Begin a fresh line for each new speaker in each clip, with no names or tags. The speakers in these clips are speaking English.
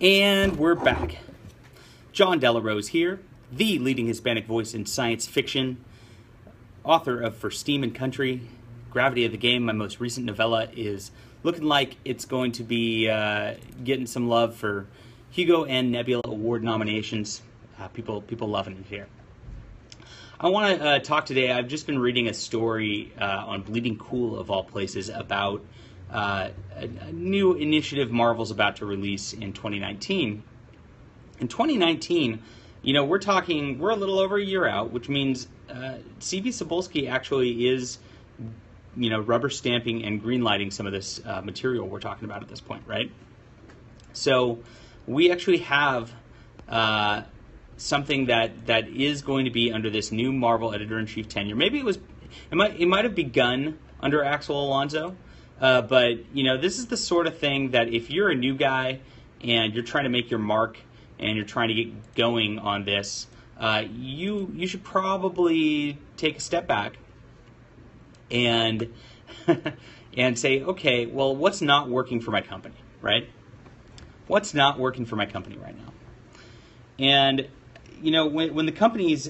And we're back. John Delarose here, the leading Hispanic voice in science fiction, author of For Steam and Country, Gravity of the Game. My most recent novella is looking like it's going to be getting some love for Hugo and Nebula Award nominations. People loving it here. I want to talk today. I've just been reading a story on Bleeding Cool, of all places, about a new initiative Marvel's about to release in 2019. In 2019, we're a little over a year out, which means CB Cebulski actually is, rubber stamping and greenlighting some of this material we're talking about at this point, right? So we actually have something that is going to be under this new Marvel editor-in-chief tenure. Maybe it might have begun under Axel Alonso, but this is the sort of thing that if you're a new guy and you're trying to make your mark and you're trying to get going on this, you should probably take a step back and and say, okay, well, what's not working for my company, right? What's not working for my company right now? And when the company's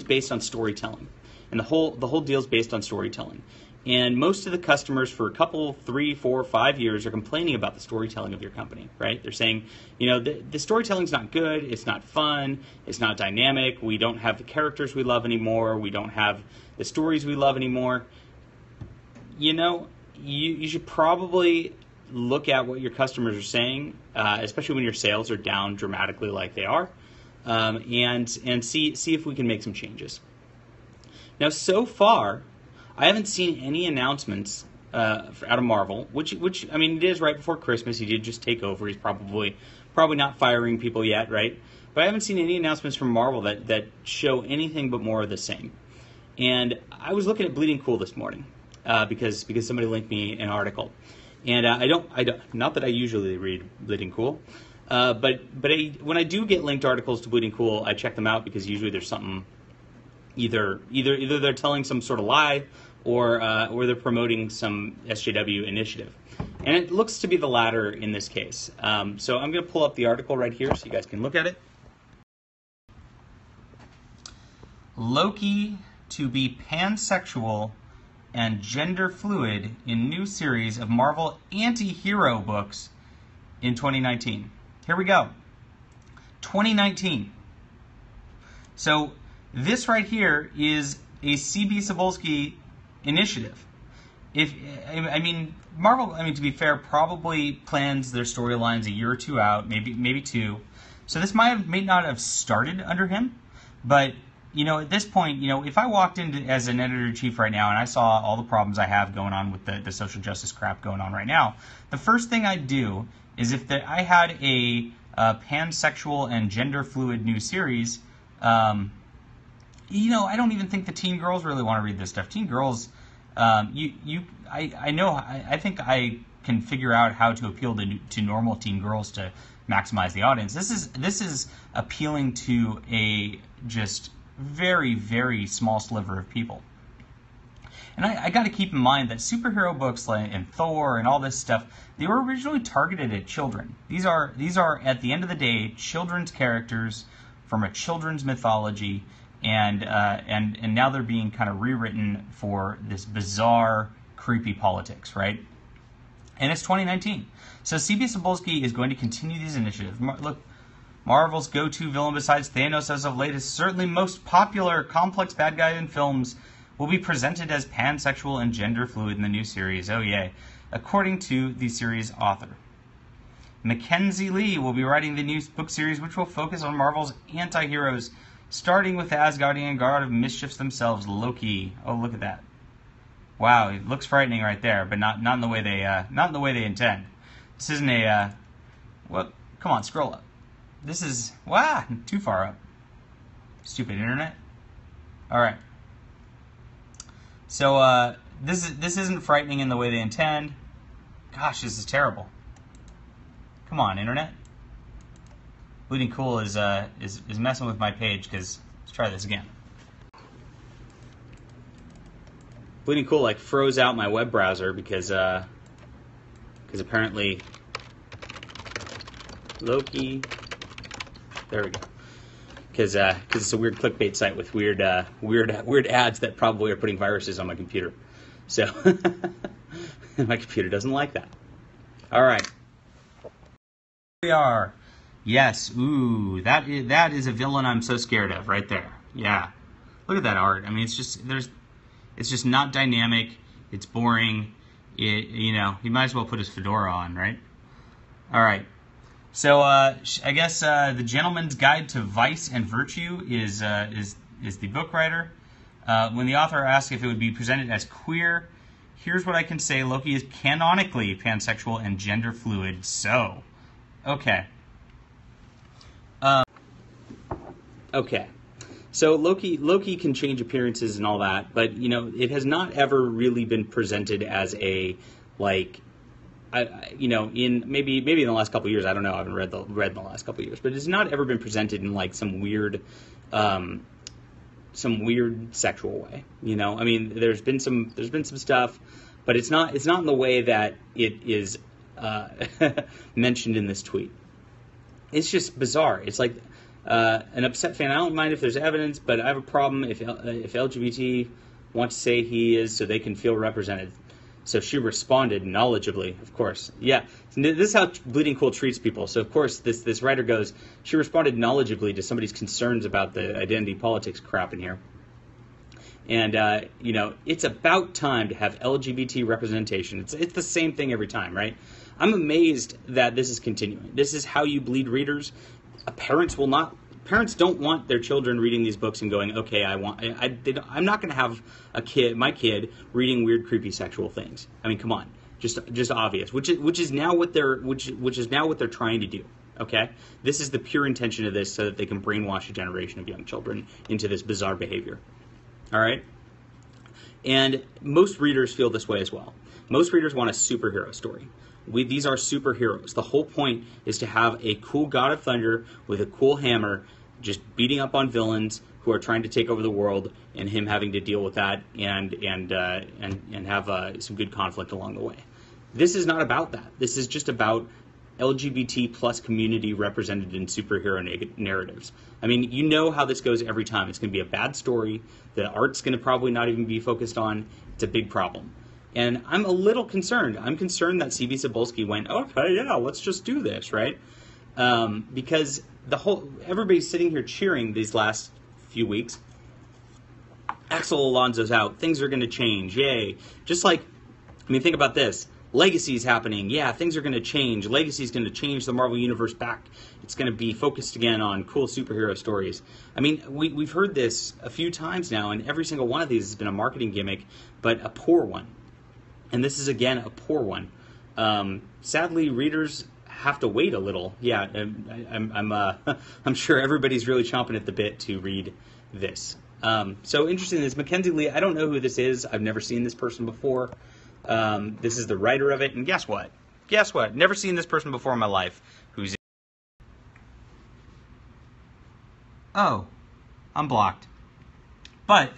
based on storytelling, and the whole deal's based on storytelling, and most of the customers for a couple, 3, 4, 5 years are complaining about the storytelling of your company, right? They're saying, the storytelling's not good, it's not fun, it's not dynamic, we don't have the characters we love anymore, we don't have the stories we love anymore. You should probably look at what your customers are saying, especially when your sales are down dramatically like they are, and see if we can make some changes. Now, so far, I haven't seen any announcements out of Marvel, which it is right before Christmas. He did just take over. He's probably not firing people yet, right? But I haven't seen any announcements from Marvel that show anything but more of the same. And I was looking at Bleeding Cool this morning because somebody linked me an article, and I don't not that I usually read Bleeding Cool, but when I do get linked articles to Bleeding Cool, I check them out because usually there's something. Either they're telling some sort of lie, or they're promoting some SJW initiative, and it looks to be the latter in this case. So I'm going to pull up the article right here so you guys can look at it. Loki to be pansexual and gender fluid in new series of Marvel anti-hero books in 2019. Here we go. 2019. So this right here is a CB Cebulski initiative. Marvel, to be fair, probably plans their storylines a year or two out, maybe two. So this may not have started under him, but at this point, if I walked in as an editor-in-chief right now and I saw all the problems I have going on with the social justice crap going on right now, the first thing I'd do is if I had a pansexual and gender fluid new series. I don't even think the teen girls really want to read this stuff. Teen girls, I think I can figure out how to appeal to normal teen girls to maximize the audience. This is appealing to a just very, very small sliver of people. And I got to keep in mind that superhero books and Thor and all this stuff, they were originally targeted at children. These are at the end of the day children's characters from a children's mythology. And now they're being kind of rewritten for this bizarre, creepy politics, right? And it's 2019. So CB Cebulski is going to continue these initiatives. Look, Marvel's go-to villain besides Thanos as of late is certainly most popular complex bad guy in films will be presented as pansexual and gender fluid in the new series. Oh, yay. According to the series author. Mackenzie Lee will be writing the new book series, which will focus on Marvel's anti-heroes, starting with the Asgardian god of mischiefs themselves, Loki. Oh, look at that! Wow, it looks frightening right there, but not in the way they intend. This isn't a well. Come on, scroll up. This is too far up. Stupid internet. All right. So this isn't frightening in the way they intend. Gosh, this is terrible. Come on, internet. Bleeding Cool is messing with my page because let's try this again. Bleeding Cool froze out my web browser because apparently Loki. There we go. Because it's a weird clickbait site with weird ads that probably are putting viruses on my computer. So my computer doesn't like that. All right. Here we are. Yes. Ooh, that is a villain I'm so scared of right there. Yeah. Look at that art. I mean, it's just not dynamic. It's boring. You might as well put his fedora on, right? All right. So I guess The Gentleman's Guide to Vice and Virtue is the book writer. When the author asked if it would be presented as queer, here's what I can say: Loki is canonically pansexual and gender fluid. So, okay. Okay. So Loki can change appearances and all that, but it has not ever really been presented as a in maybe in the last couple of years. I don't know. I haven't read in the last couple of years, but it's not ever been presented in like some weird sexual way. I mean, there's been some stuff, but it's not in the way that it is mentioned in this tweet. It's just bizarre. It's like an upset fan. I don't mind if there's evidence, but I have a problem if LGBT want to say he is so they can feel represented. So she responded knowledgeably, of course. Yeah, this is how Bleeding Cool treats people. So, of course, this writer goes, she responded knowledgeably to somebody's concerns about the identity politics crap in here. And, it's about time to have LGBT representation. It's the same thing every time, right? I'm amazed that this is continuing. This is how you bleed readers. Parents don't want their children reading these books and going, okay, I'm not going to have my kid reading weird, creepy sexual things. I mean, come on, just obvious, which is now what they're trying to do. Okay, this is the pure intention of this, so that they can brainwash a generation of young children into this bizarre behavior. All right, and most readers feel this way as well. Most readers want a superhero story. These are superheroes. The whole point is to have a cool god of thunder with a cool hammer just beating up on villains who are trying to take over the world, and him having to deal with that and have some good conflict along the way. This is not about that. This is just about LGBT plus community represented in superhero narratives. I mean, you know how this goes every time. It's going to be a bad story. The art's going to probably not even be focused on. It's a big problem. And I'm a little concerned. I'm concerned that CB Cebulski went, okay, yeah, let's just do this, right? Because everybody's sitting here cheering these last few weeks. Axel Alonso's out. Things are going to change. Yay. Just like, think about this. Legacy's happening. Yeah, things are going to change. Legacy's going to change the Marvel Universe back. It's going to be focused again on cool superhero stories. I mean, we've heard this a few times now, and every single one of these has been a marketing gimmick, but a poor one. And this is, again, a poor one. Sadly, readers have to wait a little. Yeah, I'm sure everybody's really chomping at the bit to read this. So interesting, this Mackenzie Lee, I don't know who this is. I've never seen this person before. This is the writer of it, and guess what? Never seen this person before in my life. Who's in? Oh, I'm blocked. But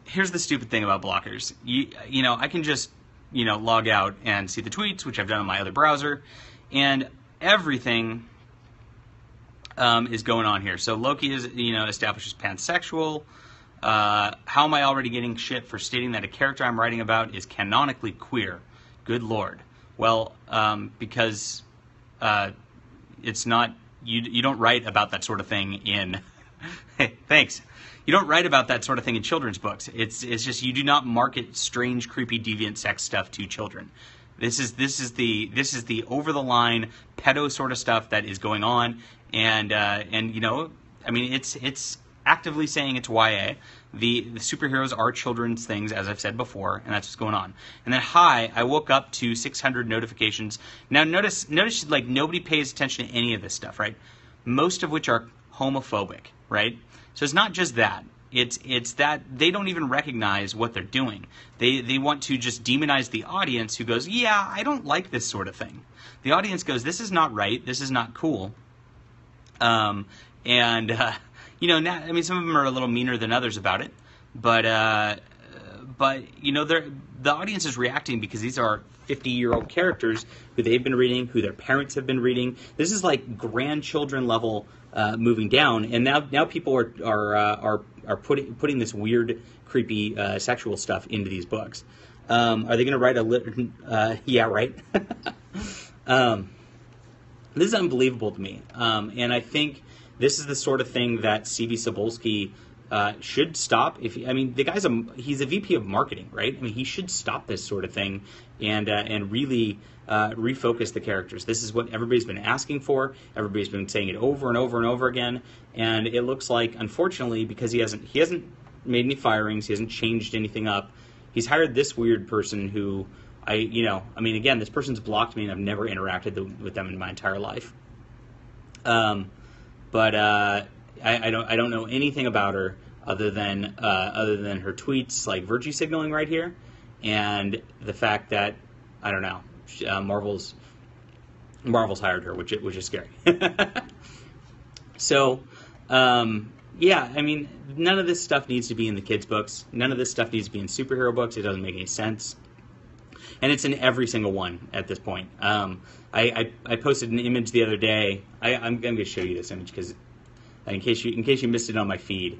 here's the stupid thing about blockers. I can just, log out and see the tweets, which I've done on my other browser, and everything is going on here. So Loki is, establishes pansexual. How am I already getting shit for stating that a character I'm writing about is canonically queer? Good Lord. Well, because it's not, you don't write about that sort of thing in, hey, thanks. You don't write about that sort of thing in children's books. It's just, you do not market strange, creepy, deviant sex stuff to children. This is the over the line pedo sort of stuff that is going on, and it's actively saying it's YA. The superheroes are children's things, as I've said before, and that's what's going on. And then I woke up to 600 notifications. Now notice like nobody pays attention to any of this stuff, right? Most of which are homophobic, right? So it's not just that. It's that they don't even recognize what they're doing. They want to just demonize the audience who goes, yeah, I don't like this sort of thing. The audience goes, this is not right. This is not cool. Now, some of them are a little meaner than others about it, but but the audience is reacting because these are 50-year-old characters who they've been reading, who their parents have been reading. This is like grandchildren level moving down, and now people are putting this weird, creepy sexual stuff into these books. Are they going to write yeah, right. This is unbelievable to me, and I think this is the sort of thing that CB Cebulski should stop. The guy's he's a VP of marketing, right? I mean, he should stop this sort of thing and really refocus the characters. This is what everybody's been asking for. Everybody's been saying it over and over and over again, and it looks like, unfortunately, because he hasn't made any firings, he hasn't changed anything up. He's hired this weird person who again, this person's blocked me and I've never interacted with them in my entire life. But I don't know anything about her other than her tweets, like virtue signaling right here, and the fact that I don't know, Marvel's hired her, which is scary. So yeah, I mean, none of this stuff needs to be in the kids' books. None of this stuff needs to be in superhero books. It doesn't make any sense. And it's in every single one at this point. I posted an image the other day. I'm going to show you this image because in case you missed it on my feed,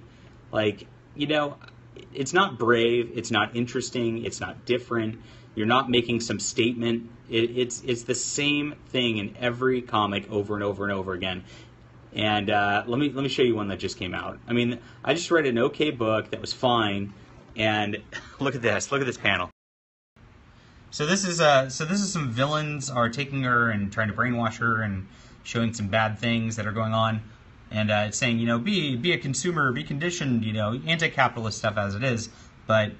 it's not brave, it's not interesting, it's not different. You're not making some statement. It's the same thing in every comic over and over and over again. And let me show you one that just came out. I mean, I just read an okay book that was fine, and look at this. Look at this panel. So this is some villains are taking her and trying to brainwash her and showing some bad things that are going on, and it's saying, be a consumer, be conditioned, anti-capitalist stuff as it is, but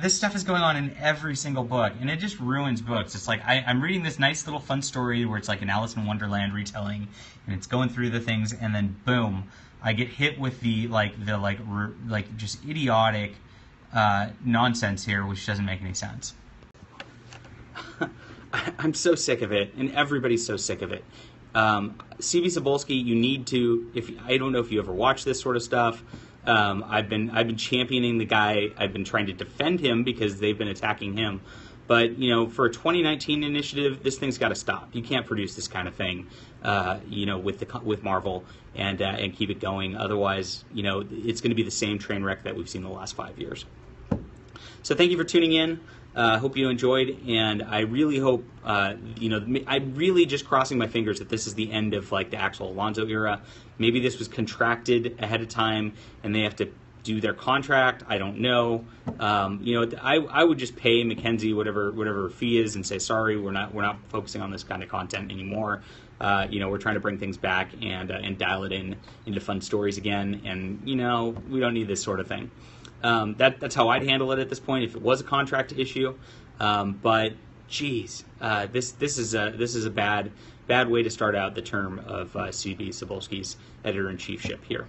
this stuff is going on in every single book, and it just ruins books. It's like I'm reading this nice little fun story where it's like an Alice in Wonderland retelling, and it's going through the things, and then boom, I get hit with the just idiotic nonsense here, which doesn't make any sense. I'm so sick of it, and everybody's so sick of it. CB Cebulski, you need to. I don't know if you ever watch this sort of stuff. I've been championing the guy. I've been trying to defend him because they've been attacking him. But for a 2019 initiative, this thing's got to stop. You can't produce this kind of thing, with Marvel and keep it going. Otherwise, it's going to be the same train wreck that we've seen the last 5 years. So thank you for tuning in. Hope you enjoyed, and I really hope, I'm really just crossing my fingers that this is the end of the actual Alonso era. Maybe this was contracted ahead of time, and they have to do their contract. I don't know. I would just pay Mackenzie whatever fee is and say, sorry, we're not focusing on this kind of content anymore. We're trying to bring things back and dial it into fun stories again, and we don't need this sort of thing. That's how I'd handle it at this point if it was a contract issue. But geez, this is a bad way to start out the term of CB Cebulski's editor-in-chiefship here.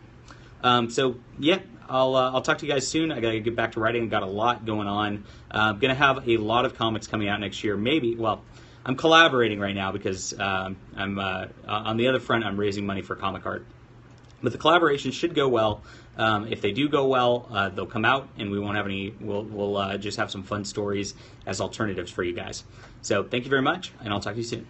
So yeah, I'll talk to you guys soon. I gotta get back to writing. I've got a lot going on. I'm gonna have a lot of comics coming out next year. I'm collaborating right now because I'm on the other front. I'm raising money for comic art. But the collaboration should go well. If they do go well, they'll come out, and we won't have any. We'll just have some fun stories as alternatives for you guys. So thank you very much, and I'll talk to you soon.